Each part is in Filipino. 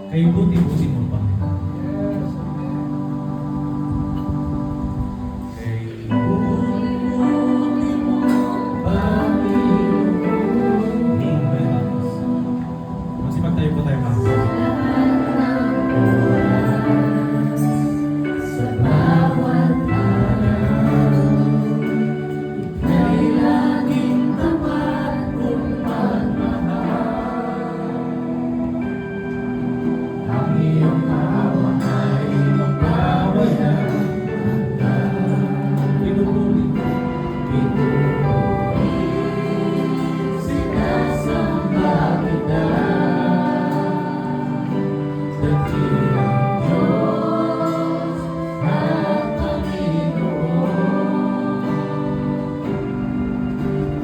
Kay buti-buti mo pa. Kay buti-buti mo pa. Amen. Magsipag tayo po tayo, mga. Sa bawat araw, ika'y laging tapat kong magmahal. Ang iyong awa ay magpawalang hanggan. Pinupuri. Pinupuri, sinasamba kita. Dakilang Diyos at Panginoon.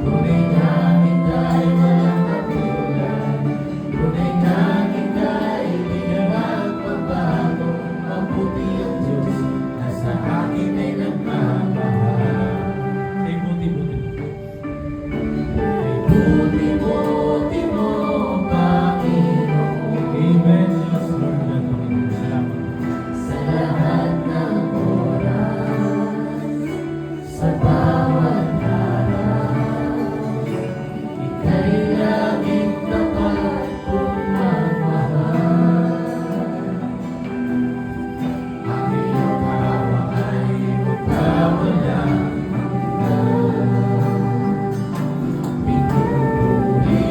Tunay nga ika'y walang katulad. Tunay nga ika'y di na nagbabago. Mabuti ang Diyos na sa akin ay nagmamahal. Kay buti-buti mo. Ay buti-buti mo, Panginoon. Amen. Yes, Lord God, Panginoon. Salamat. Sa lahat ng oras, sa bawat araw, ika'y laging tapat kong magmahal. Ang iyong awa ay magpawalang hanggan. Pinupuri,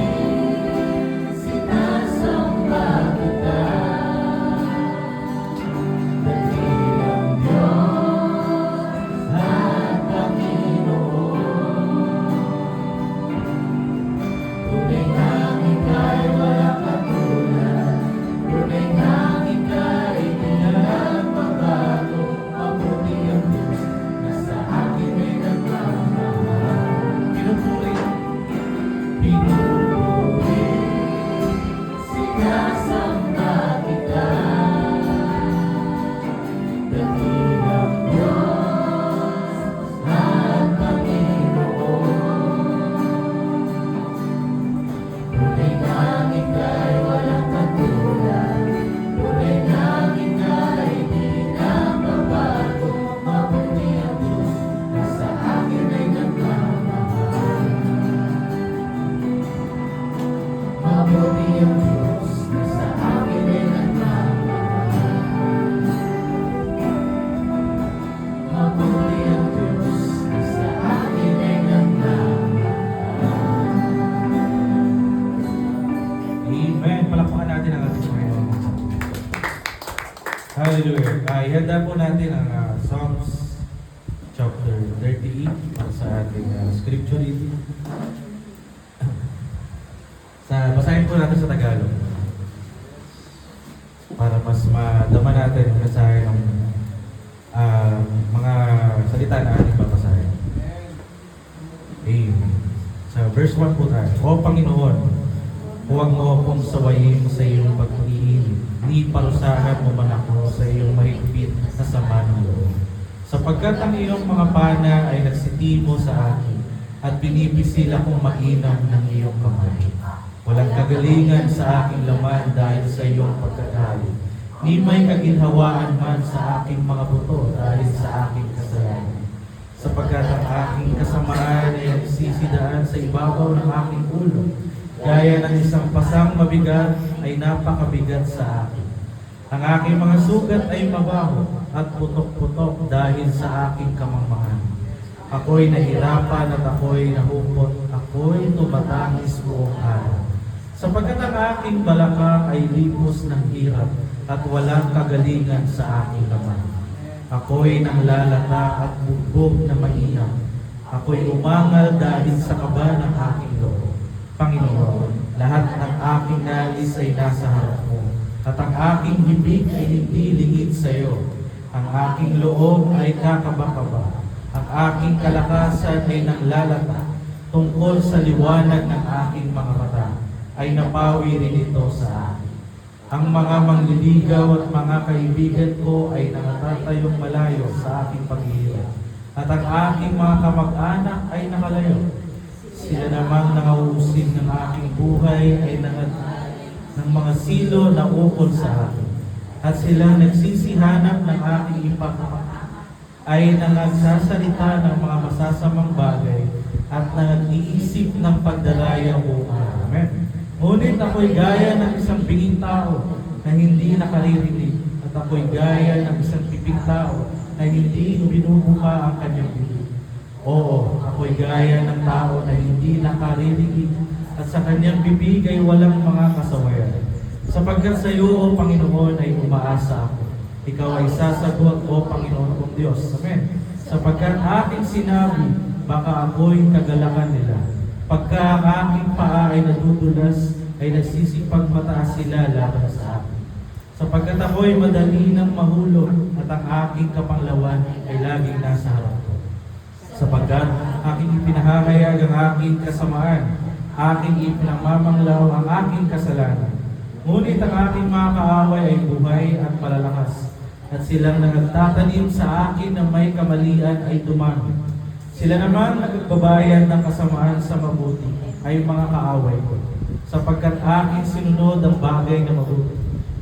sinasamba kita. Dakilang Diyos at Panginoon. Tunay nga ika'y walang katulad. Tunay nga ika'y di na nagbabago. Mabuti ang Diyos na sa akin ay nagmamahal. Pinupuri. Pinupuri, sinasamba kita. Dakilang Diyos at Panginoon. Tunay nga ika'y walang katulad. Tunay nga ika'y di nagbabago. Mabuti ang Diyos na sa akin ay nagmamahal. Mabuti ang Diyos na sa akin ay nagmamahal. Mabuti ang Diyos na sa akin ay nagmamahal. Amen. Palakpakan natin ang ating Panginoon. Hallelujah. Ihanda po natin ang Psalms chapter 38 para sa ating scripture reading. Basahin po natin sa Tagalog para mas madama natin ang mensahe ng mga salita na ating babasahin. Amen. Sa verse 1 po tayo. O Panginoon, huwag mo akong sawayin sa iyong pag-iinit. Ni parusahan mo man ako sa iyong mahigpit na sama ng loob. Sapagkat ang iyong mga pana ay nagsitimo sa akin at binipisil akong mainam ng iyong kamay. Walang kagalingan sa aking laman dahil sa iyong pagkagalit. Ni may kaginhawaan man sa aking mga buto dahil sa aking kasalanan. Sapagkat ang aking kasamaan ay nagsisidaan sa ibabaw ng aking ulo. Gaya ng isang pasang mabigat ay napakabigat sa akin. Ang aking mga sugat ay mabaho at putok-putok dahil sa aking kamangmangan. Ako'y nahirapan at ako'y nahupot. Ako'y tumatangis buong araw. Sapagkat ang aking balakang ay lipos ng hirap at walang kagalingan sa aking laman. Ako'y nanglalata at bugbog na mainam. Ako'y umangal dahil sa kaba ng aking loob. Panginoon, lahat ng aking nais ay nasa harap mo, at ang aking bibig ay hindi lingid sa iyo. Ang aking loob ay kakaba-kaba. Ang aking kalakasan ay nanglalata tungkol sa liwanag ng aking mga mata ay napawi rin ito sa akin. Ang mga mangliligaw at mga kaibigan ko ay nangatatayong malayo sa aking paghihirap. At ang aking mga kamag-anak ay nakalayo. Sila namang nangauusin ng aking buhay ay ng mga silo na ukol sa akin. At silang nagsisihanap ng aking ay nagsasalita ng mga masasamang bagay at nag-iisip ng pagdaraya o Amen. Ngunit ako'y gaya ng isang binging tao na hindi nakaririnig at ako'y gaya ng isang piping tao na hindi binubuka ang kanyang bibig. Oo, ako'y gaya ng tao na hindi nakaririnig at sa kanyang bibig ay walang mga kasawayan. Sapagkat sa iyo, O Panginoon, ay umaasa ako. Ikaw ay sasagot, O Panginoon kong Diyos. Amen. Sapagkat aking sinabi, baka ako'y kagalakan nila. Pagka ang aking paa ay nadudulas, ay nagsisipag mataas sila laban sa akin. Sapagkat ako'y madali ng mahulog at ang aking kapanglawan ay laging nasa harap ko. Sapagkat aking ipinahahayag ang aking kasamaan, aking ipinamamanglaw ang aking kasalanan. Ngunit ang aking mga kaaway ay buhay at malalakas, at silang nagtatanim sa akin na may kamalian ay dumami. Sila naman nagbabayad ng kasamaan sa mabuti ay mga kaaway ko, sapagkat aking sinunod ang bagay na mabuti.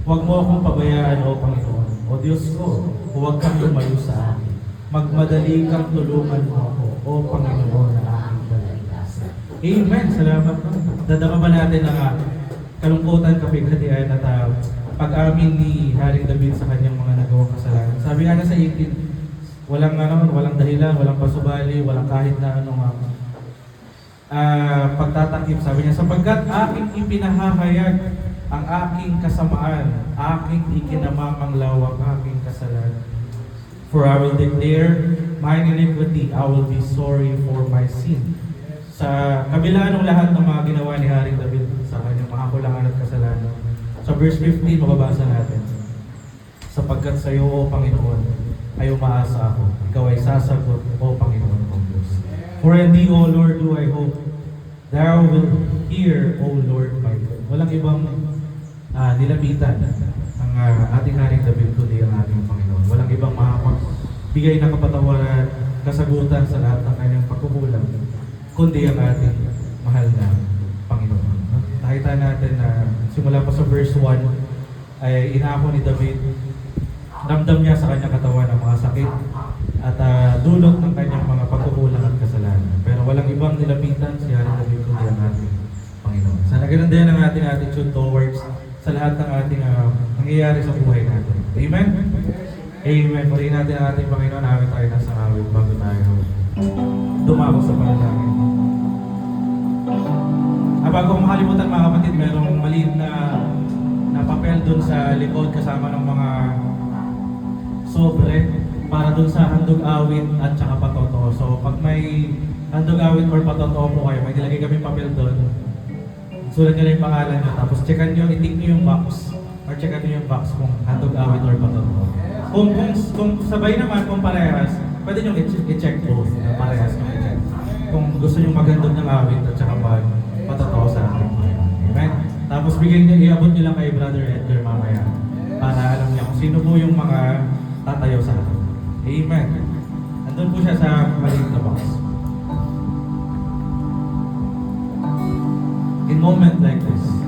Huwag mo akong pabayaan, O Panginoon. O Diyos ko, huwag kang lumayo sa akin. Magmadali kang tulungan mo ako, O Panginoon, na aking kalikasan. Amen. Salamat po. Dadama ba natin ang kalungkutan, kabigatian at pag-amin ni Haring David sa kanyang mga nagawang kasalanan. Sabi nga na sa 18, walang dahilan, walang pasubali, walang kahit na pagtatakip. Sabi niya, sapagkat aking ipinahahayag ang aking kasamaan, aking ikinamamanglaw ang aking kasalanan. For I will declare mine iniquity, I will be sorry for my sin. Sa kabila ng lahat ng mga ginawa ni Haring David sa kanyang mga kulangan at kasalanan, sa verse 15, mababasa natin, sapagkat sa iyo, O Panginoon, ay umaasa ako. Ikaw ay sasagot, O Panginoon kong Diyos. For in thee, O Lord, do I hope. Thou will hear, O Lord, my God. Walang ibang nilapitan ang ating Haring David, kundi ang ating Panginoon. Walang ibang makapagbigay na kapatawaran, kasagutan sa lahat ng kanyang pagkukulang, kundi ang ating mahal na Panginoon. Nakita natin na simula pa sa verse 1 ay inako ni David, ramdam niya sa kanyang katawan ang mga sakit at dulot ng kanyang mga pagkukulang at kasalanan. Pero walang ibang nilapitan si Haring David kundi ang ating Panginoon. Sana ganun din ang ating attitude towards sa lahat ng ating nangyayari sa buhay natin. Amen? Amen. Purihin natin ang ating Panginoon. Awit tayo na sa awit bago tayo dumako sa panalangin. Bago kong makalimutan mga kapatid, merong maliit na papel dun sa likod kasama ng mga sobre para dun sa handog awit at saka patotoo. So pag may handog awit or patotoo po kayo, may nilagay kami papel dun. Sulat nyo lang yung pangalan nyo, tapos checkan nyo, itik nyo yung box or checkan nyo yung box kung handog awit or patotoo. Kung sabay naman, kung parehas, pwede nyo i-check both na parehas nyo i-check. Kung gusto nyo maghandog ng awit at saka patotoo sa ating Panginoon. Amen? Tapos bigyan niyo, iabot niyo lang kay Brother Edgar mamaya para alam niya kung sino po yung mga tatayo sa atin. Amen. Andun po siya sa maliit na box. In moment like this, In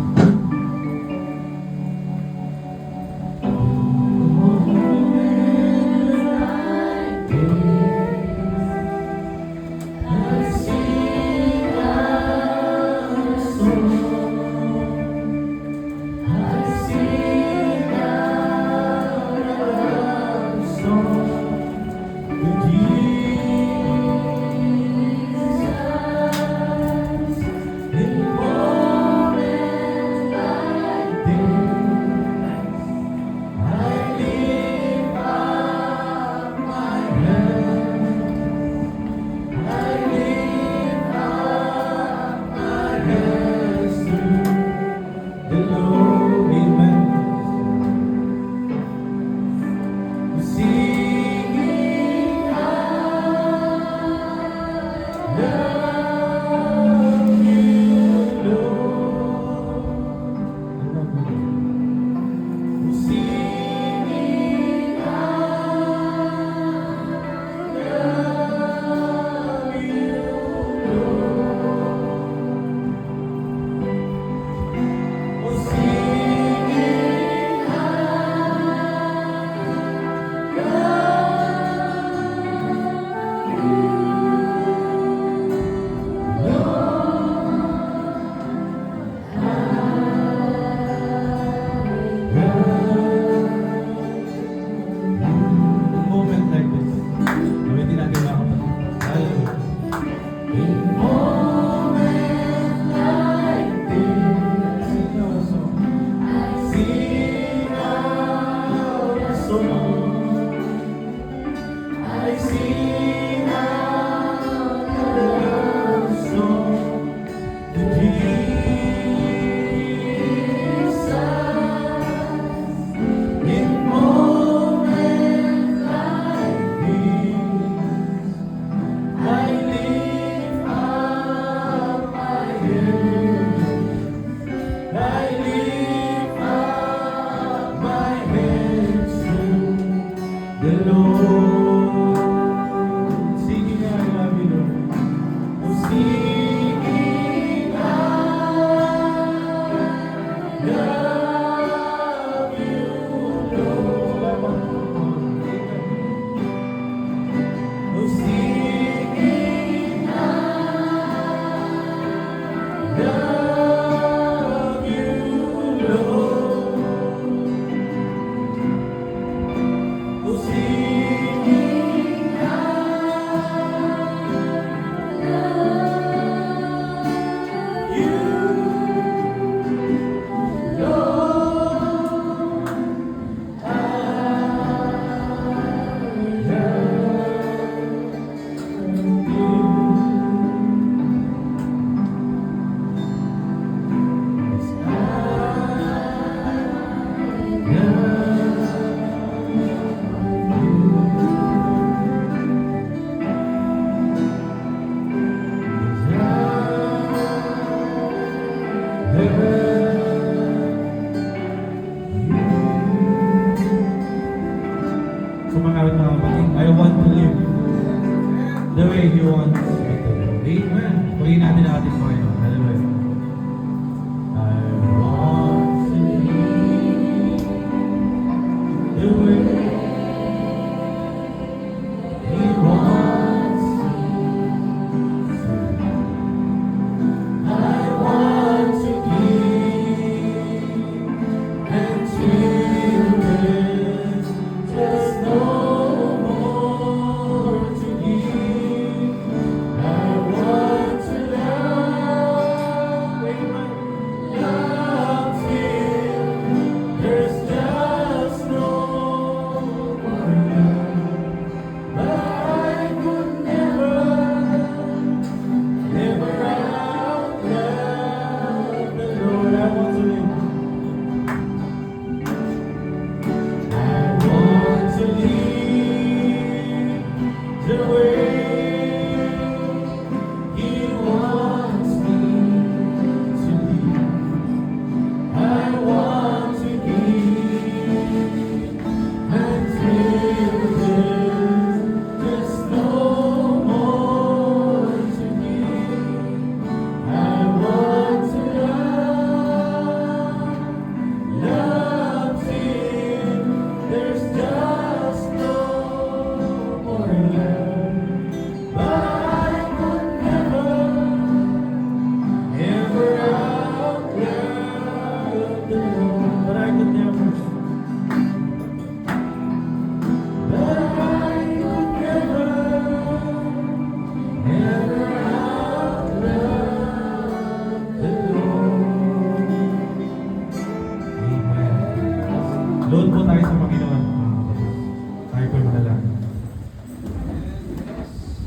wants me to do. Amen. Purihin natin ang ating Panginoon. Hallelujah. I want to be the way He wants me to be. I want to give and children just no more to give. I want to love till there's just no more love. But I could never outlove the Lord. I want to live. I want to live the way He wants me to live. I want to give until there's just no more to give. I want to love till there's just no more love. But I could never outlove the Lord. But I could never. But I could never outlove the Lord. Amen. Load po tayo sa Panginoon.